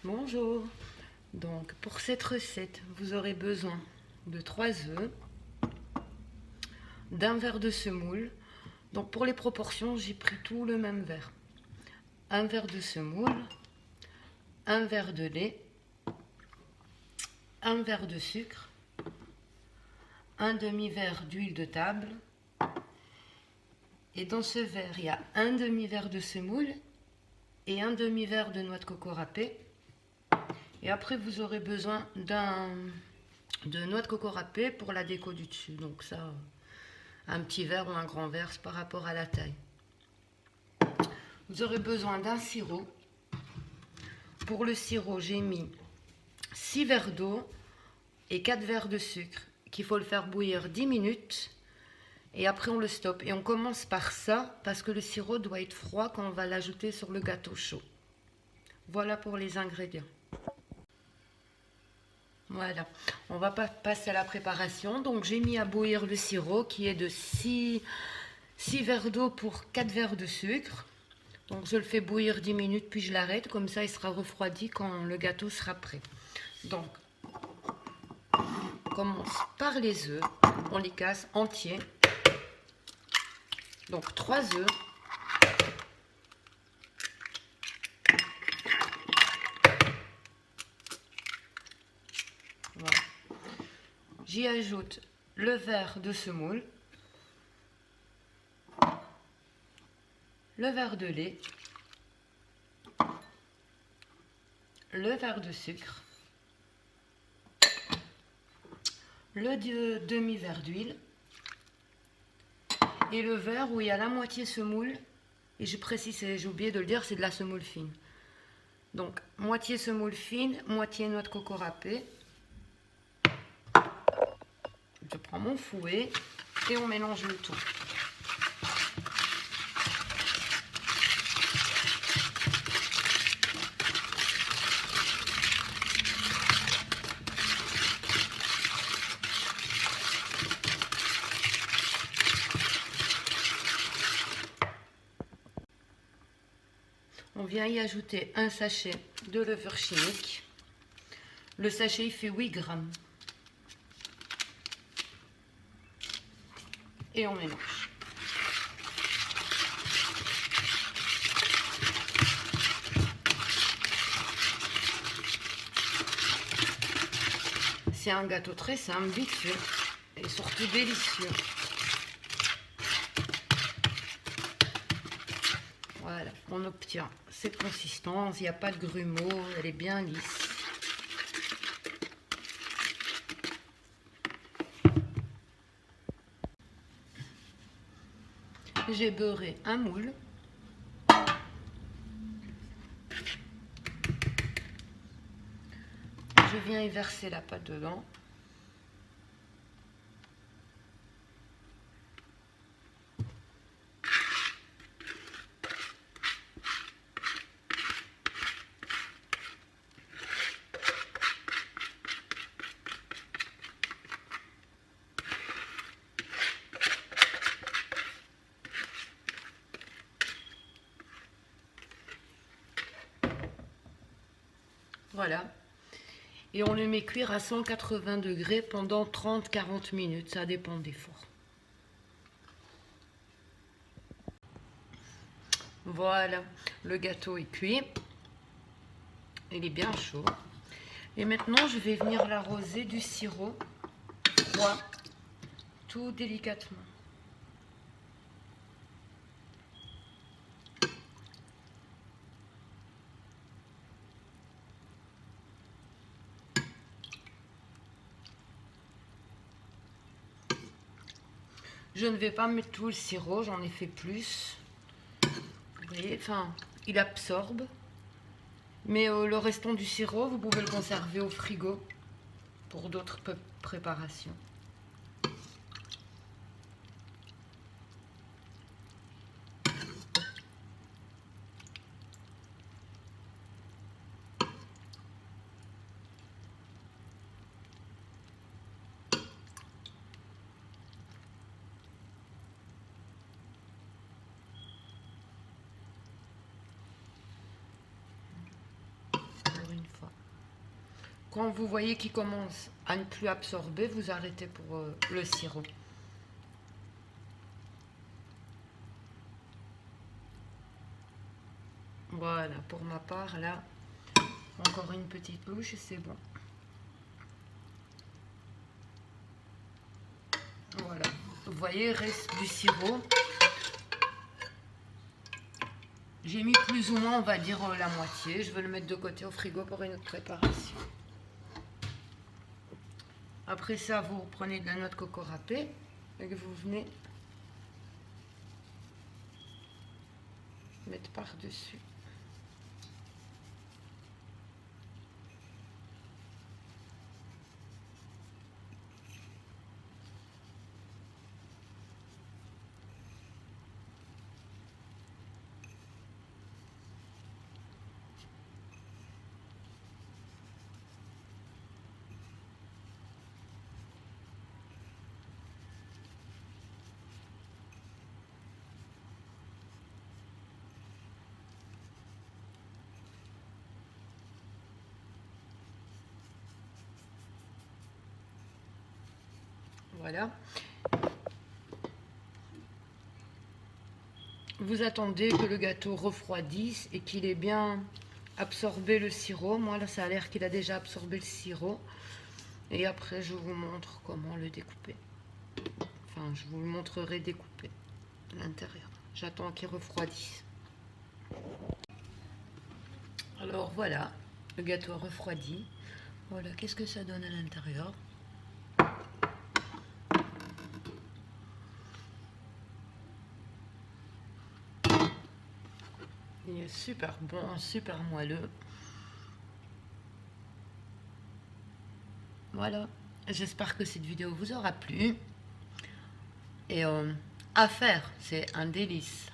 Bonjour. Donc pour cette recette, vous aurez besoin de 3 œufs, d'un verre de semoule. Donc pour les proportions, j'ai pris tout le même verre. Un verre de semoule, un verre de lait, un verre de sucre, un demi-verre d'huile de table. Et dans ce verre, il y a un demi-verre de semoule et un demi-verre de noix de coco râpée. Et après, vous aurez besoin de noix de coco râpée pour la déco du dessus. Donc ça, un petit verre ou un grand verre, c'est par rapport à la taille. Vous aurez besoin d'un sirop. Pour le sirop, j'ai mis 6 verres d'eau et 4 verres de sucre, qu'il faut le faire bouillir 10 minutes. Et après, on le stoppe. Et on commence par ça, parce que le sirop doit être froid quand on va l'ajouter sur le gâteau chaud. Voilà pour les ingrédients. Voilà, on va passer à la préparation. Donc j'ai mis à bouillir le sirop qui est de 6 verres d'eau pour 4 verres de sucre. Donc je le fais bouillir 10 minutes puis je l'arrête, comme ça il sera refroidi quand le gâteau sera prêt. Donc on commence par les œufs, on les casse entiers. Donc 3 œufs. Voilà. J'y ajoute le verre de semoule, le verre de lait, le verre de sucre, le demi-verre d'huile et le verre où il y a la moitié semoule. Et je précise, j'ai oublié de le dire, c'est de la semoule fine. Donc moitié semoule fine, moitié noix de coco râpée. Je prends mon fouet et on mélange le tout. On vient y ajouter un sachet de levure chimique. Le sachet il fait 8 grammes. Et on mélange. C'est un gâteau très simple, vite fait et surtout délicieux. Voilà, on obtient cette consistance, il n'y a pas de grumeaux, elle est bien lisse. J'ai beurré un moule. Je viens y verser la pâte dedans. Voilà. Et on le met cuire à 180 degrés pendant 30-40 minutes. Ça dépend des fours. Voilà, le gâteau est cuit. Il est bien chaud. Et maintenant, je vais venir l'arroser du sirop froid, tout délicatement. Je ne vais pas mettre tout le sirop, j'en ai fait plus. Vous voyez, enfin, il absorbe. Mais le restant du sirop, vous pouvez le conserver au frigo pour d'autres préparations. Encore une Quand vous voyez qu'il commence à ne plus absorber, vous arrêtez pour le sirop. Voilà, pour ma part, là, encore une petite louche et c'est bon. Voilà, vous voyez, il reste du sirop. J'ai mis plus ou moins, on va dire, la moitié. Je vais le mettre de côté au frigo pour une autre préparation. Après ça, vous prenez de la noix de coco râpée et que vous venez mettre par-dessus. Voilà. Vous attendez que le gâteau refroidisse et qu'il ait bien absorbé le sirop. Moi, là, ça a l'air qu'il a déjà absorbé le sirop. Et après, je vous montre comment le découper. Enfin, je vous le montrerai découpé à l'intérieur. J'attends qu'il refroidisse. Alors, voilà, le gâteau a refroidi. Voilà, qu'est-ce que ça donne à l'intérieur? Il est super bon, super moelleux. Voilà, j'espère que cette vidéo vous aura plu. Et à faire, c'est un délice.